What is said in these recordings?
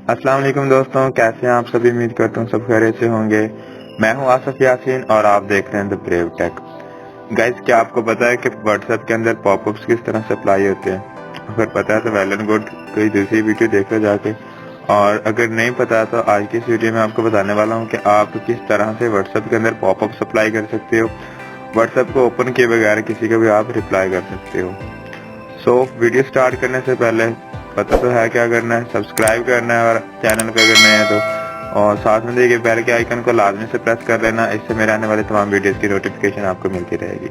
अस्सलाम वालेकुम दोस्तों, कैसे हैं आप सभी। उम्मीद करता हूँ सब खैरियत से होंगे। मैं हूँ आसिफ यासीन और आप देख रहे हैं द ब्रेव टेक। गाइस, क्या आपको पता है कि व्हाट्सएप के अंदर पॉपअप्स किस तरह से अप्लाई होते हैं? अगर पता है तो वेल एंड गुड, कोई दूसरी वीडियो देख लो जाके। और अगर नहीं पता तो आज की इस वीडियो में आपको बताने वाला हूँ कि आप किस तरह से व्हाट्सएप के अंदर पॉपअप्स अप्लाई कर सकते हो। व्हाट्सएप को ओपन किए बगैर किसी का भी आप रिप्लाई कर सकते हो। वीडियो स्टार्ट करने से पहले पता तो है क्या करना है, सब्सक्राइब करना है और चैनल पे अगर नए हैं तो, और साथ में देखिए बेल के आइकन को लाजमी से प्रेस कर लेना। इससे मेरे आने वाले तमाम वीडियोस की नोटिफिकेशन आपको मिलती रहेगी।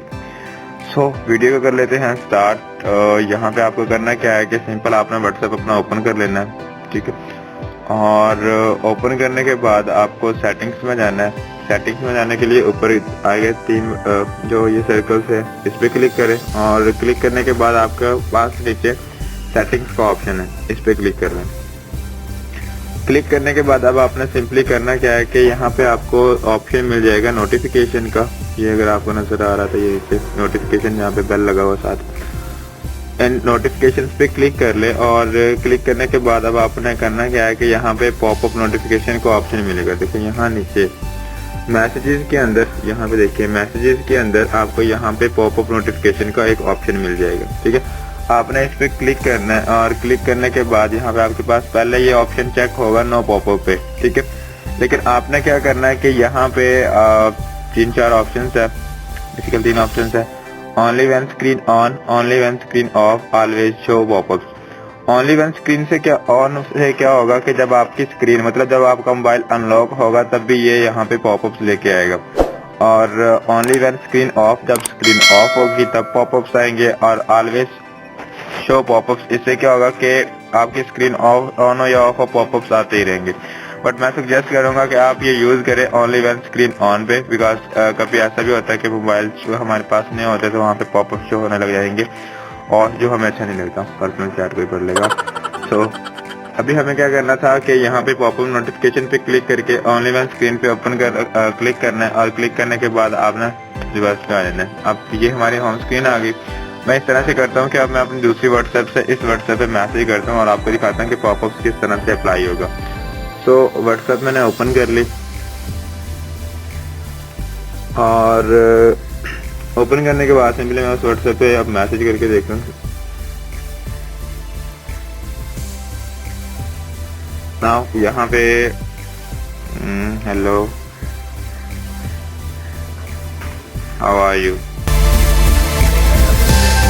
वीडियो को कर लेते हैं स्टार्ट। यहाँ पे आपको करना क्या है कि सिंपल आपने व्हाट्सएप अपना ओपन कर लेना है, ठीक है। और ओपन करने के बाद आपको सेटिंग्स में जाना है। सेटिंग्स में जाने के लिए ऊपर आगे तीन जो ये सर्कल्स है इस पे क्लिक करें, और क्लिक करने के बाद आपके पास नीचे सेटिंग्स का ऑप्शन है, इस पे क्लिक कर लें। क्लिक करने के बाद अब आपने सिंपली करना क्या है कि यहाँ पे आपको ऑप्शन मिल जाएगा नोटिफिकेशन का। ये अगर आपको नजर आ रहा था, ये नोटिफिकेशन यहाँ पे बेल लगा हुआ साथ, एंड नोटिफिकेशन पे क्लिक कर ले। और क्लिक करने के बाद अब आपने करना क्या है कि यहाँ पे पॉपअप नोटिफिकेशन का ऑप्शन मिलेगा। देखिए यहाँ नीचे मैसेजेस के अंदर, यहाँ पे देखिए मैसेजेस के अंदर आपको यहाँ पे पॉपअप नोटिफिकेशन का एक ऑप्शन मिल जाएगा, ठीक है। आपने इस पे क्लिक करना है और क्लिक करने के बाद यहाँ पे आपके पास पहले ये ऑप्शन चेक होगा नो पॉपअप पे, ठीक है। लेकिन आपने क्या करना है कि यहाँ पे 3-4 ऑप्शन है, बेसिकली 3 ऑप्शन है। Only when screen on, only when screen of, always show popups. Only when screen से क्या ऑन से क्या होगा कि जब आपकी स्क्रीन मतलब जब आपका मोबाइल अनलॉक होगा तब भी ये यहाँ पे पॉपअप्स लेके आएगा। और ओनली व्हेन स्क्रीन ऑफ, जब स्क्रीन ऑफ होगी तब पॉपअप्स आएंगे। और ऑलवेज शो पॉपअप्स, इससे क्या होगा कि आपकी स्क्रीन ऑन हो या ऑफ हो पॉपअप्स आते ही रहेंगे। बट मैं सजेस्ट करूंगा कि आप ये यूज करें ओनली व्हेन स्क्रीन ऑन पे, बिकॉज कभी ऐसा भी होता है कि मोबाइल हमारे पास नहीं होते तो वहाँ पे पॉपअप शो होने लग जाएंगे, और जो हमें अच्छा नहीं लगता। पर्सनल चैट कोई पढ़ लेगा। अभी हमें क्या करना था कि यहाँ पे पॉपअप नोटिफिकेशन पे क्लिक करके ओनली व्हेन स्क्रीन पे ओपन कर क्लिक करना है, और क्लिक करने के बाद आपने रिवर्स पे आ जाना है। अब ये हमारी होम स्क्रीन आ गई। मैं इस तरह से करता हूँ कि अब मैं अपनी दूसरी व्हाट्सएप से इस व्हाट्सएप पे मैसेज करता हूँ और आपको दिखाता हूँ कि पॉपअप किस तरह से अप्लाई होगा। व्हाट्सएप मैंने ओपन कर ली, और ओपन करने के बाद सिंपली मैं उस व्हाट्सएप पे अब मैसेज करके देखता हूँ। नाउ यहाँ पे हेलो, हाउ आर यू,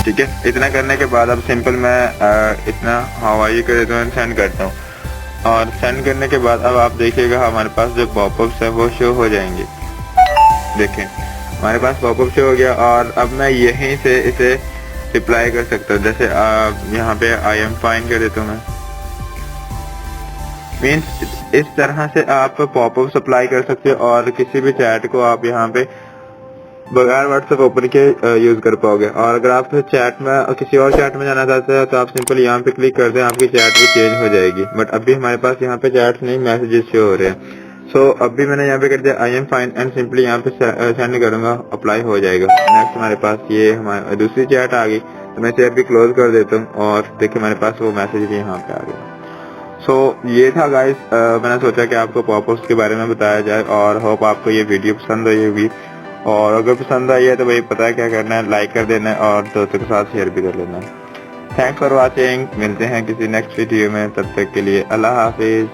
ठीक है। इतना करने के बाद अब सिंपल मैं इतना हाउ आर यू कर देता हूँ, सेंड करता हूँ। और सेंड करने के बाद अब आप देखिएगा हमारे पास जो पॉपअप्स है वो शो हो जाएंगे। देखें हमारे पास पॉपअप शो हो गया, और अब मैं यहीं से इसे रिप्लाई कर सकता हूँ। जैसे यहाँ पे आई एम फाइन कर देता हूँ मैं। मीन्स इस तरह से आप पॉपअप अप्लाई कर सकते हो, और किसी भी चैट को आप यहाँ पे बगैर व्हाट्सएप ओपन के यूज कर पाओगे। और अगर आप चैट में किसी और चैट में जाना चाहते हैं तो आप सिंपल यहाँ पे क्लिक कर दें, आपकी चैट भी चेंज हो जाएगी। बट अभी हमारे पास यहाँ पे चैट नहीं, मैसेजेस शो हो रहे हैं। अभी मैंने यहाँ पे कर दिया I am fine, and simply यहाँ पे सेंड करूंगा, अप्लाई हो जाएगा। नेक्स्ट हमारे पास ये हमारी दूसरी चैट आ गई, तो मैं इसे अभी क्लोज कर देता हूँ, और देखिए हमारे पास वो मैसेज भी यहाँ पे आ गया। ये था गाइस, मैंने सोचा कि आपको पॉपअप्स के बारे में बताया जाए, और होप आपको ये वीडियो पसंद आई होगी। और अगर पसंद आई है तो भाई पता है क्या करना है, लाइक कर देना है और दोस्तों के साथ शेयर भी कर लेना है। थैंक्स फॉर वॉचिंग, मिलते हैं किसी नेक्स्ट वीडियो में, तब तक के लिए अल्लाह हाफिज।